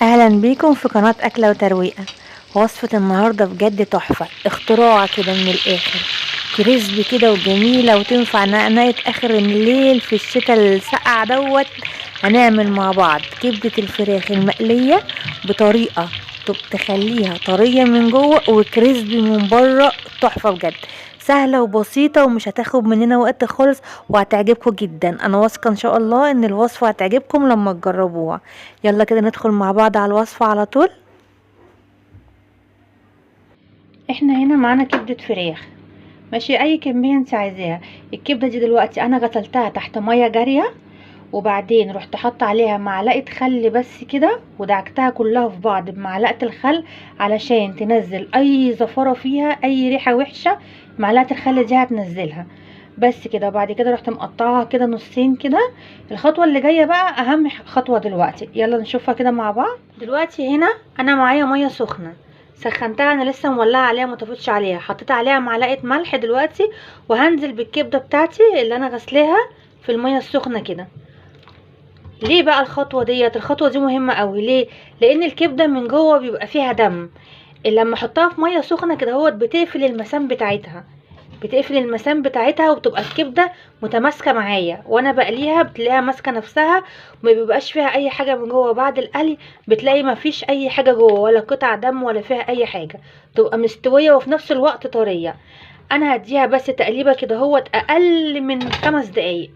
اهلا بيكم في قناة اكلة وترويقة. وصفة النهاردة بجد تحفة، اختراع كده من الاخر، كريسبي كده وجميلة وتنفع نقناية اخر الليل في الشتاء السقع دوت. هنعمل مع بعض كبدة الفراخ المقلية بطريقة تخليها طرية من جوه وكريسبي من بره. تحفة بجد، سهلة وبسيطة ومش هتاخد مننا وقت خالص، وهتعجبكم جدا. انا واثقة ان شاء الله ان الوصفة هتعجبكم لما تجربوها. يلا كده ندخل مع بعض على الوصفة على طول. احنا هنا معانا كبدة فراخ، ماشي، اي كمية انت عايزاها. الكبدة دي دلوقتي انا غسلتها تحت مية جارية، وبعدين رحت حط عليها معلقة خل بس كده، ودعكتها كلها في بعض بمعلقة الخل علشان تنزل اي زفرة فيها، اي ريحة وحشة معلقة الخل دي هتنزلها. بس كده، وبعد كده رحت مقطعها كده نصين كده. الخطوة اللي جاية بقى اهم خطوة دلوقتي، يلا نشوفها كده مع بعض. دلوقتي هنا انا معايا مية سخنة، سخنتها، انا لسه مولعه عليها مطفيتش عليها، حطيت عليها معلقه ملح دلوقتي، وهنزل بالكبده بتاعتي اللي انا غسلاها في الميه السخنه كده. ليه بقى الخطوه دي مهمه قوي؟ ليه؟ لان الكبده من جوه بيبقى فيها دم، لما احطها في ميه سخنه كده هو بتقفل المسام بتاعتها، وبتبقى الكبده متماسكه معايا، وانا بقليها بتلاقيها ماسكه نفسها، وما بيبقاش فيها اي حاجه من جوه. بعد القلي بتلاقي ما فيش اي حاجه جوه، ولا قطع دم ولا فيها اي حاجه، تبقى مستويه وفي نفس الوقت طريه. انا هديها بس تقليبه كده هو اقل من 5 دقايق،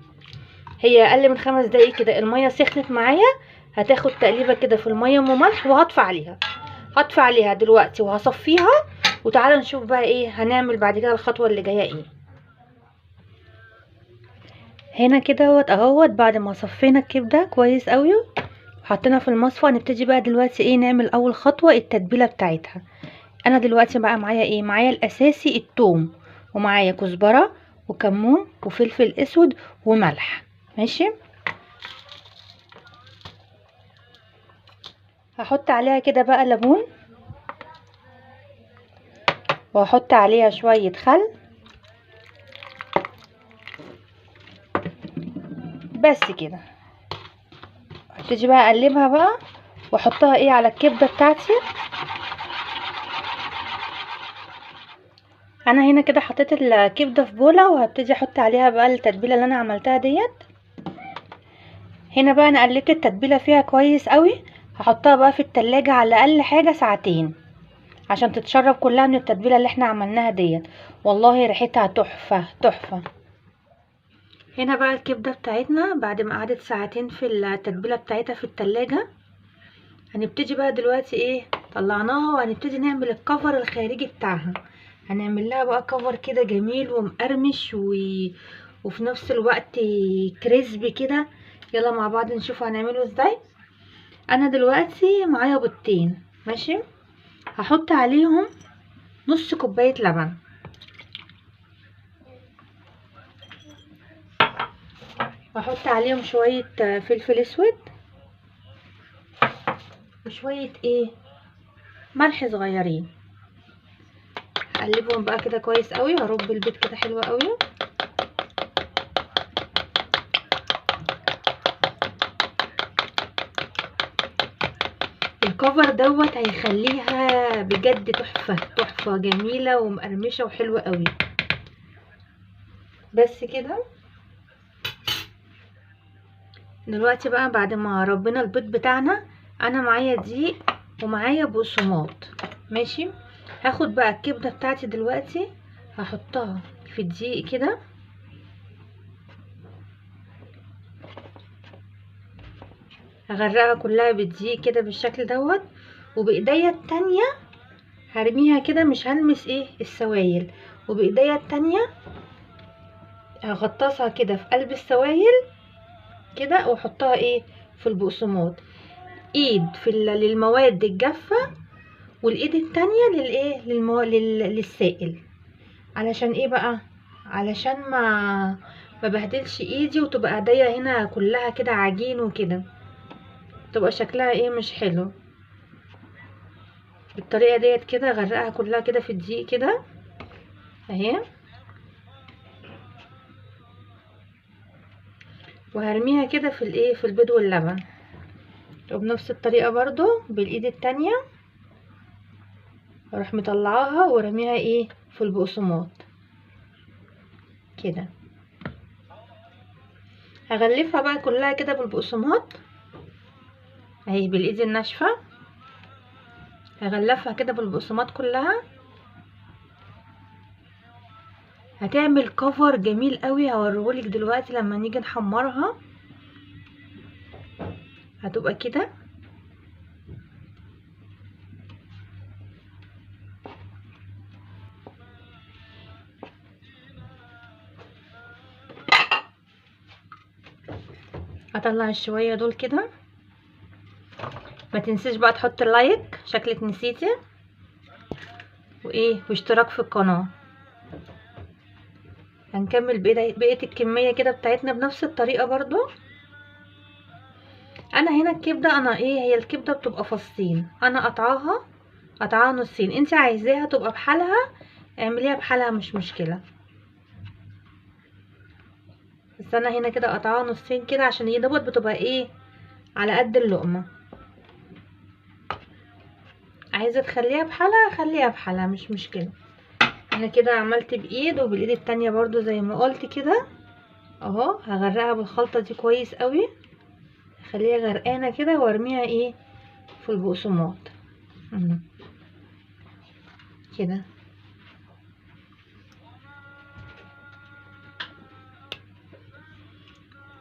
هي اقل من 5 دقايق كده. الميه سخنت معايا، هتاخد تقليبه كده في الميه ام ملح، هطفي عليها دلوقتي وهصفيها. وتعالى نشوف بقى ايه هنعمل بعد كده، الخطوه اللي جايه ايه. هنا كده اهوت بعد ما صفينا الكبده كويس قوي حطينا في المصفى، هنبتدي بقى دلوقتي ايه نعمل اول خطوه، التتبيله بتاعتها. انا دلوقتي بقى معايا ايه؟ معايا الاساسي الثوم، ومعايا كزبره وكمون وفلفل اسود وملح، ماشي. هحط عليها كده بقى ليمون، وهحط عليها شويه خل، بس كده. هبتدي بقى اقلبها بقى واحطها ايه على الكبده بتاعتي. انا هنا كده حطيت الكبده في بوله، وهبتدي احط عليها بقى التتبيله اللي انا عملتها ديت. هنا بقى انا قلبت التتبيله فيها كويس قوي، هحطها بقى في التلاجة على الاقل حاجه ساعتين عشان تتشرب كلها من التتبيله اللي احنا عملناها ديت. والله ريحتها تحفه تحفه. هنا بقى الكبده بتاعتنا بعد ما قعدت ساعتين في التتبيله بتاعتها في التلاجة، هنبتدي بقى دلوقتي ايه، طلعناها وهنبتدي نعمل الكفر الخارجي بتاعها. هنعمل لها بقى كفر كده جميل ومقرمش وفي نفس الوقت كريسبي كده. يلا مع بعض نشوف هنعمله ازاي. انا دلوقتي معايا بيضتين، ماشي، هحط عليهم نص كوباية لبن، واحط عليهم شوية فلفل اسود، وشوية ايه ملح صغيرين. هقلبهم بقى كده كويس قوي، وهرب البيض كده حلو قوي. الكفر دوت هيخليها بجد تحفة تحفة، جميلة ومقرمشة وحلوة قوي. بس كده. دلوقتي بقى بعد ما ربنا البيض بتاعنا، انا معايا دقيق ومعايا بقسماط، ماشي. هاخد بقى الكبده بتاعتي دلوقتي، هحطها في الدقيق كده، هغرقها كلها بالدقيق كده بالشكل دوت. وبايديا التانية هرميها كده، مش هلمس ايه السوائل، وبايديا التانية هغطسها كده في قلب السوائل كده، واحطها ايه في البقسماط. ايد للمواد الجافة، والايد التانية للايه للسائل. علشان ايه بقى؟ علشان ما بهدلش ايدي وتبقى ايديا هنا كلها كده عجين وكده، تبقى شكلها ايه مش حلو. بالطريقه ديت كده غرقها كلها كده في الدقيق كده اهي، وهرميها كده في الايه في البيض واللبن. وبنفس الطريقة برضو بالايد التانية اروح مطلعاها ورميها ايه في البقسماط كده. هغلفها بقى كلها كده بالبقسماط اهي بالايد الناشفة، هغلفها كده بالبقسماط كلها. هتعمل كفر جميل قوي هوريهولك دلوقتي لما نيجي نحمرها. هتبقى كده. هطلع الشوية دول كده. ما تنسيش بقى تحط لايك، شكلك نسيتي، وايه واشتراك في القناة. هنكمل بقية الكمية كده بتاعتنا بنفس الطريقة برضو. انا هنا الكبدة انا ايه، هي الكبدة بتبقى فصين، انا قطعاها نصين. انت عايزاها تبقى بحالها اعمليها بحالها مش مشكلة، بس انا هنا كده قطعاها نصين كده عشان هي دوت بتبقى ايه على قد اللقمة. عايزة تخليها بحالها خليها بحالها مش مشكلة. انا كده عملت بايد وبالايد التانية برضو زي ما قلت كده اهو. هغرقها بالخلطة دي كويس قوي، خليها غرقانة كده وارميها ايه في البقسماط كده.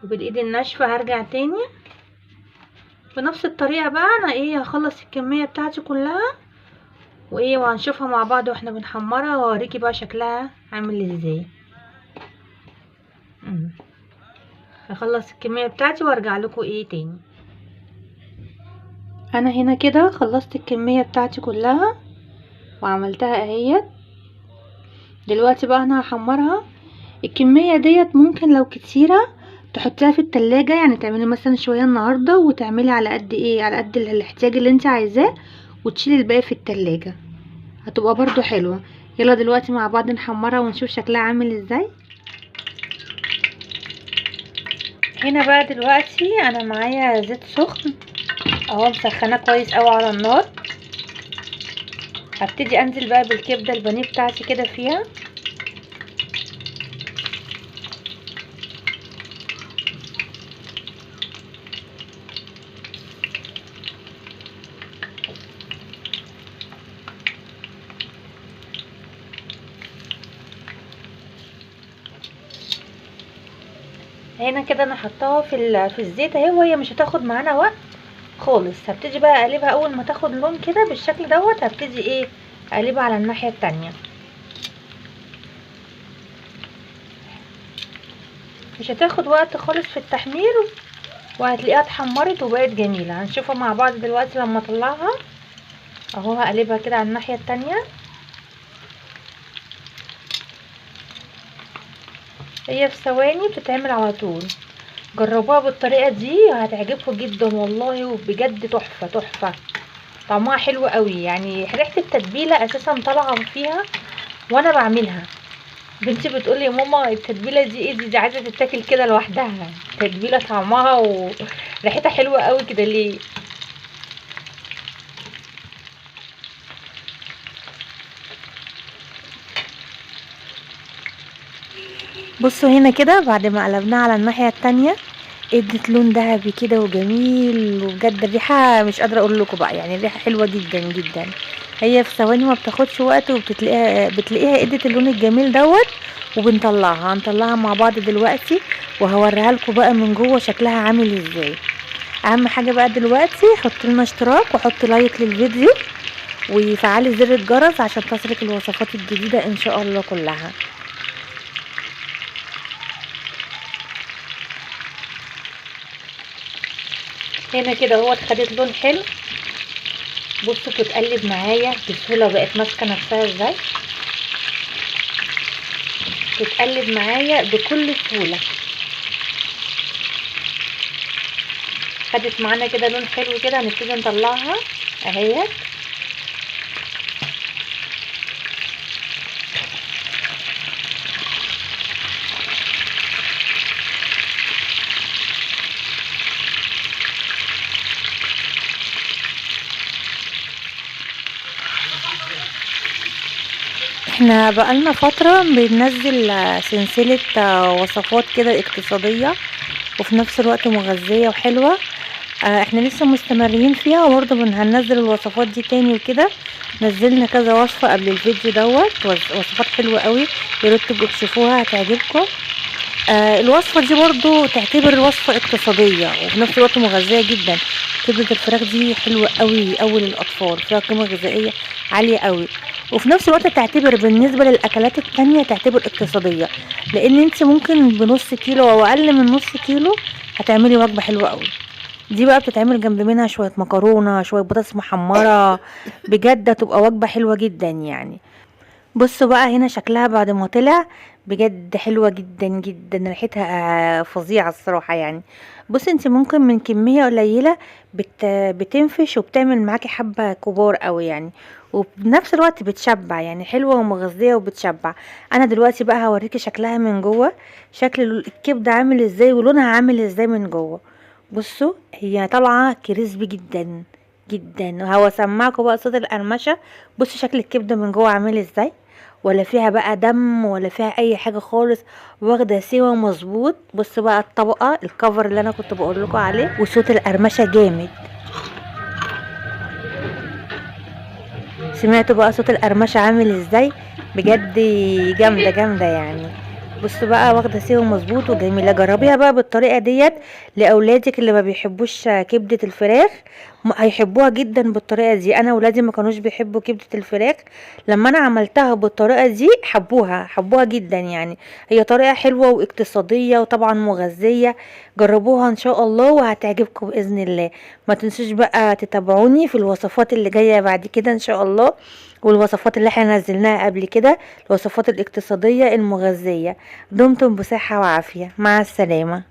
وبالايد الناشفة هرجع تاني بنفس الطريقة بقى. انا ايه هخلص الكمية بتاعتي كلها وايه وهنشوفها مع بعض واحنا بنحمرها واوريكي بقى شكلها عامل ازاي. هخلص الكمية بتاعتي وارجع لكم ايه تاني. انا هنا كده خلصت الكمية بتاعتي كلها وعملتها اهيت. دلوقتي بقى انا هحمرها. الكمية ديت ممكن لو كتيرة تحطيها في التلاجة، يعني تعملي مثلا شوية النهاردة وتعملي على قد ايه على قد الاحتياج اللي انت عايزاه وتشيلي الباقي في التلاجة، هتبقى برضو حلوة. يلا دلوقتي مع بعض نحمرها ونشوف شكلها عامل ازاي. هنا بقى دلوقتي انا معايا زيت سخن اهو مسخناه كويس قوي على النار. هبتدي انزل بقى بالكبده البانيه بتاعتي كده فيها. هنا كده انا حطاها في الزيت اهي، وهي مش هتاخد معانا وقت خالص. هبتدي بقى اقلبها اول ما تاخد لون كده بالشكل دوت. هبتدي ايه اقلبها على الناحيه التانية. مش هتاخد وقت خالص في التحمير وهتلاقيها اتحمرت وبقت جميله. هنشوفها مع بعض دلوقتي لما اطلعها اهو. هقلبها كده على الناحيه التانية. هي في ثواني بتتعمل على طول. جربوها بالطريقه دي هتعجبكم جدا والله، وبجد تحفه تحفه. طعمها حلو قوي، يعني ريحه التتبيله اساسا طالعه فيها وانا بعملها. بنتي بتقول لي يا ماما التتبيله دي ايه دي عايزه تتاكل كده لوحدها. التتبيله طعمها وريحتها حلوه قوي كده ليه. بصوا هنا كده بعد ما قلبناها على الناحيه التانية ادت لون ذهبي كده وجميل، وبجد الريحه مش قادره اقول لكم بقى، يعني الريحه حلوه جدا جدا. هي في ثواني ما بتاخدش وقت وبتلاقيها ادت اللون الجميل دوت. وبنطلعها هنطلعها مع بعض دلوقتي وهوريها لكم بقى من جوه شكلها عامل ازاي. اهم حاجه بقى دلوقتي حط لنا اشتراك وحط لايك للفيديو وفعلي زر الجرس عشان تصلك الوصفات الجديده ان شاء الله كلها. هنا كده اهوت خدت لون حلو. بصوا بتتقلب معايا بسهوله، بقت ماسكه نفسها ازاي. تتقلب معايا بكل سهوله. خدت معانا كده لون حلو كده. هنبتدي نطلعها اهيت. احنا بقالنا فترة بننزل سلسلة وصفات كده اقتصادية وفي نفس الوقت مغذية وحلوة. احنا لسه مستمرين فيها وبرضه هننزل الوصفات دي تاني وكده. نزلنا كذا وصفة قبل الفيديو دوت، وصفات حلوة قوي، ياريت تبقوا تشوفوها هتعجبكم. الوصفة دي برضه تعتبر وصفة اقتصادية وفي نفس الوقت مغذية جدا. كبدة الفراخ دي حلوة قوي قوي للأطفال، فيها قيمة غذائية عالية قوي، وفي نفس الوقت تعتبر بالنسبة للأكلات التانية تعتبر اقتصادية، لأن انت ممكن بنص كيلو أو أقل من نص كيلو هتعملي وجبة حلوة قوي. دي بقى بتتعمل جنب منها شوية مكرونة، شوية بطاطس محمرة، بجد هتبقى وجبة حلوة جدا يعني. بصوا بقى هنا شكلها بعد ما طلع، بجد حلوة جدا جدا، ريحتها فظيعة الصراحة يعني. بصي انت ممكن من كمية قليلة بتنفش وبتعمل معاكي حبة كبار قوي يعني، وبنفس الوقت بتشبع يعني، حلوة ومغذية وبتشبع. انا دلوقتي بقى هوريكي شكلها من جوه، شكل الكبدة عامل ازاي ولونها عامل ازاي من جوه. بصوا هي طالعة كريسبي جدا جدا، وهسمعكم بقى صوت القرمشة. بصوا شكل الكبدة من جوه عامل ازاي، ولا فيها بقى دم ولا فيها اي حاجه خالص، واخده سوا مظبوط. بص بقى الطبقه الكفر اللي انا كنت بقول لكم عليه، وصوت القرمشه جامد. سمعتوا بقى صوت القرمشه عامل ازاي؟ بجد جامده جامده يعني. بصوا بقى واخده سوا مظبوط وجميله. جربيها بقى بالطريقه ديت لاولادك اللي ما بيحبوش كبده الفراخ، هيحبوها جدا بالطريقه دي. انا ولادي ما كانوش بيحبوا كبده الفراخ، لما انا عملتها بالطريقه دي حبوها جدا يعني. هي طريقه حلوه واقتصاديه وطبعا مغذيه. جربوها ان شاء الله وهتعجبكم باذن الله. ما تنسوش بقى تتابعوني في الوصفات اللي جايه بعد كده ان شاء الله، والوصفات اللي احنا نزلناها قبل كده، الوصفات الاقتصاديه المغذيه. دمتم بصحه وعافيه، مع السلامه.